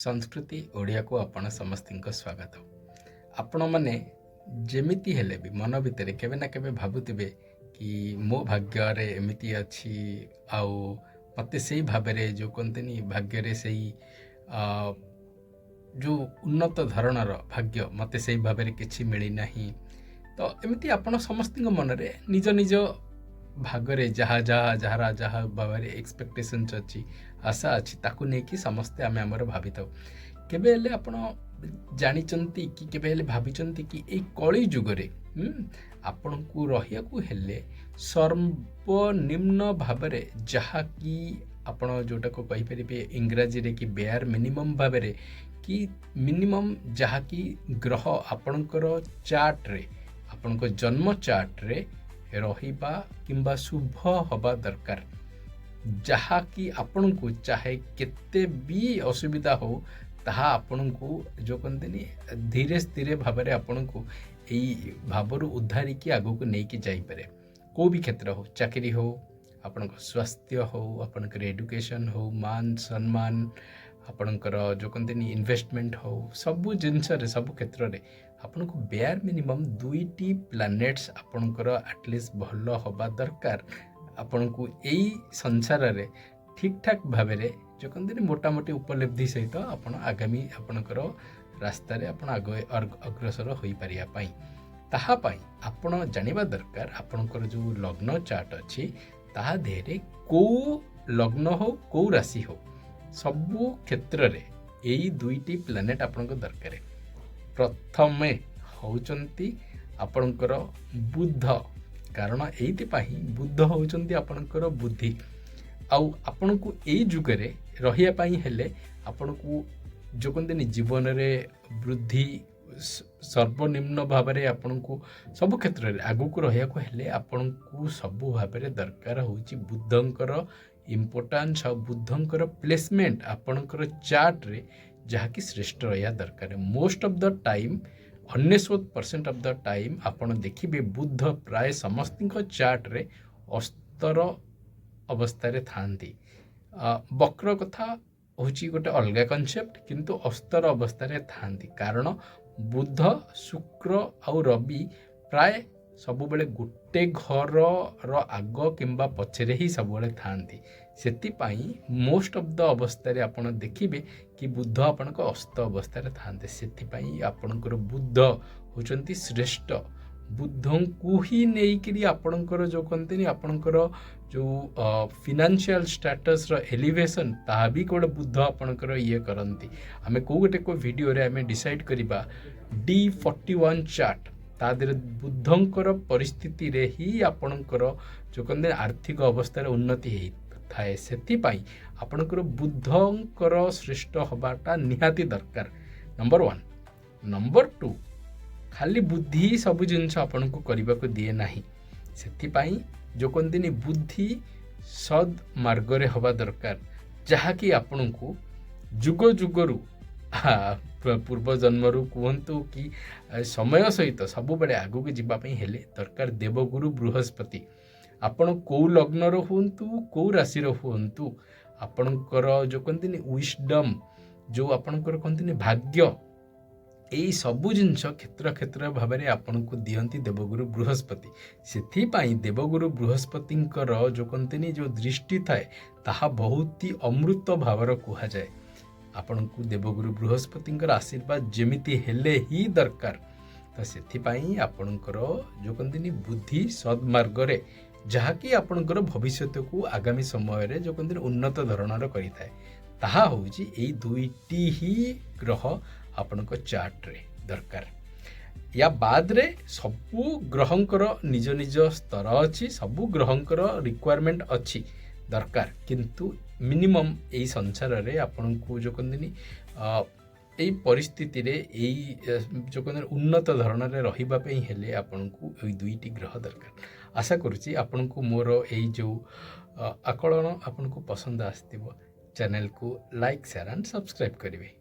संस्कृति ओडिया को आपण समस्त स्वागत। आपण मैंने जमिति हेले भी मन भितर केवे ना केवे भावुवे कि मो भाग्य रे एमिति अच्छी आउ मते से भाव जो कहते भाग्य से जो उन्नत धरणर भाग्य मते से भाव किसी मिलना। तो एमती आपण समस्त मन रे निज निज भागरे जहाँ जहाँ जहाँ जहाँ भाव एक्सपेक्टेशन अच्छी आशा अच्छी ताकू नहीं समस्ते आम आमर भावी था केबे आपण जानिचंती कि केबे हेले भाविचंती कि ए कली जुगरे आपण को रहिया को हेले सर्वनिम्न भावरे जहाँ कि आपण जोटा को कहि परिबे इंग्रजी रे कि बेयर मिनिमम भावरे कि मिनिमम जहाँ कि ग्रह आपणकर चार्ट रे आपणको जन्म चार्ट रे रहिबा किंबा शुभ हवा दरकार जहाँ कि आपण को चाहे केते भी असुविधा हो ताहा आपण को जो कहते धीरे धीरे भाव में आपण को यही भावर उद्धारी की आगो को नहीं कि जाइपे को भी क्षेत्र हो चाकरी हो आपण स्वास्थ्य हो आपणकर एडुकेशन हो मान सम्मान आपणकर जो कहते इन्वेस्टमेंट हो सबू जिनस सब क्षेत्र में आपन को बेयर मिनिमम 2टी प्लानेट्स आपणकर एटलिस्ट भल हवा दरकार आपण को यही संसार रे ठीक ठाक भाव में जो कहते मोटामोटी उपलब्धि सहित आपण आगामी आपणकर रास्तार आप अग्रसर हो पारियापाई ताहापाई आपण जानिबा दरकार आपणकर जो लग्न चार्ट अच्छी ताहा देहरे को लग्न हो को राशि हो सबू क्षेत्र रे यही 2टी प्लानेट आपण दरकार। प्रथमे होचंती आपणकर बुध कारण एइतिपाही बुध होचंती आपणकर बुद्धि आउ आपण को एई जुगरे रहिया पाई हेले आपण को जो कहते जीवन रे वृद्धि सर्वनिम्न भाव में आपण को सब क्षेत्र में आगु को रहिया को हेले आपण को सबु भाव में दरकार होची बुद्धंकर इम्पोर्टान्स और बुद्धंकर प्लेसमेंट आपणकर चार्ट रे जहाँ कि श्रेष्ठ रहा दरकार। Most of the time 99% of the time आपण देखिए बुद्ध प्राय समस्त चार्ट रे अस्तर अवस्था थांती वक्र कथा होची गोटे अलग कॉन्सेप्ट किंतु अस्तर अवस्था थांती कारण बुध शुक्र आउ रवि प्राय सबुबले गोटे घर रो आग किंबा पछरे ही सबुबले थांती सेतिपाई मोस्ट ऑफ द अवस्था आपण देखिबे कि बुध आपणक अस्त अवस्था थांते सेतिपाई आपणकर बुध होचंती श्रेष्ठ बुद्धं को ही नहीं आपणकर जो कहते आपणकर जो फिनान्शियल स्टेटस रो एलिवेशन ताहा भी गोटे बुद्ध आपणकर ये करती आमे को गोटे को वीडियो रे आमे डिसाइड करिबा D41 चार्ट तादरे बुद्धंकर परिस्थिति रे ही आपणकर जो कहते आर्थिक अवस्था उन्नति हे थाए सेतिपाई आपणकर बुद्धंकर श्रेष्ठ हबाटा निहाती दरकार नंबर 1 नंबर 2 खाली बुद्धि सब जिनस आपन को करबा को दिए नाही सेतिपाई जो कहते बुद्धि सद मार्ग रे हवा दरकार जहाँ कि आपन को जुग जुगरु पूर्व जन्मरु कहतु कि समय सहित सब बड़े आगु को जीवाई हेले दरकार देवगुरु बृहस्पति आपण को लग्नर हुंतु को राशि हुंतु आपणकर जो कहते विजडम जो आपणकर कहते भाग्य यही सबू जिनस क्षेत्र क्षेत्र भाव में आपन को दियंती देवगुरु बृहस्पति से देवगुरु बृहस्पति जो कहते जो दृष्टि थाए ताहा बहुत ही अमृत भावर कह जाए आपन को देवगुरु बृहस्पति आशीर्वाद जमिति हेले ही दरकार तो से आपणकर जो कहते बुद्धि सदमार्ग रे जहाँ कि आपणकर भविष्य को आगामी समय रे जो कहते उन्नत धरणर करिथाए ताहा होउची एई 2टी ही ग्रह आपणक चार्ट रे दरकार। या बाद रे सबू ग्रहंकर निज निज स्तर अच्छी सबू ग्रहंकर रिक्वायरमेंट अच्छी दरकार किंतु मिनिमम यही संसार रे आपण को जो कहते यही परिस्थिति रे यही जो कहते उन्नत धरण रे रहिबा पई हेले आपण को यही 2टी ग्रह दरकार। आशा करुच्ची आपण को मोर यही जो आकलन आपण को पसंद आसथिबो चैनल को लाइक शेयर एंड सब्सक्राइब करेंगे।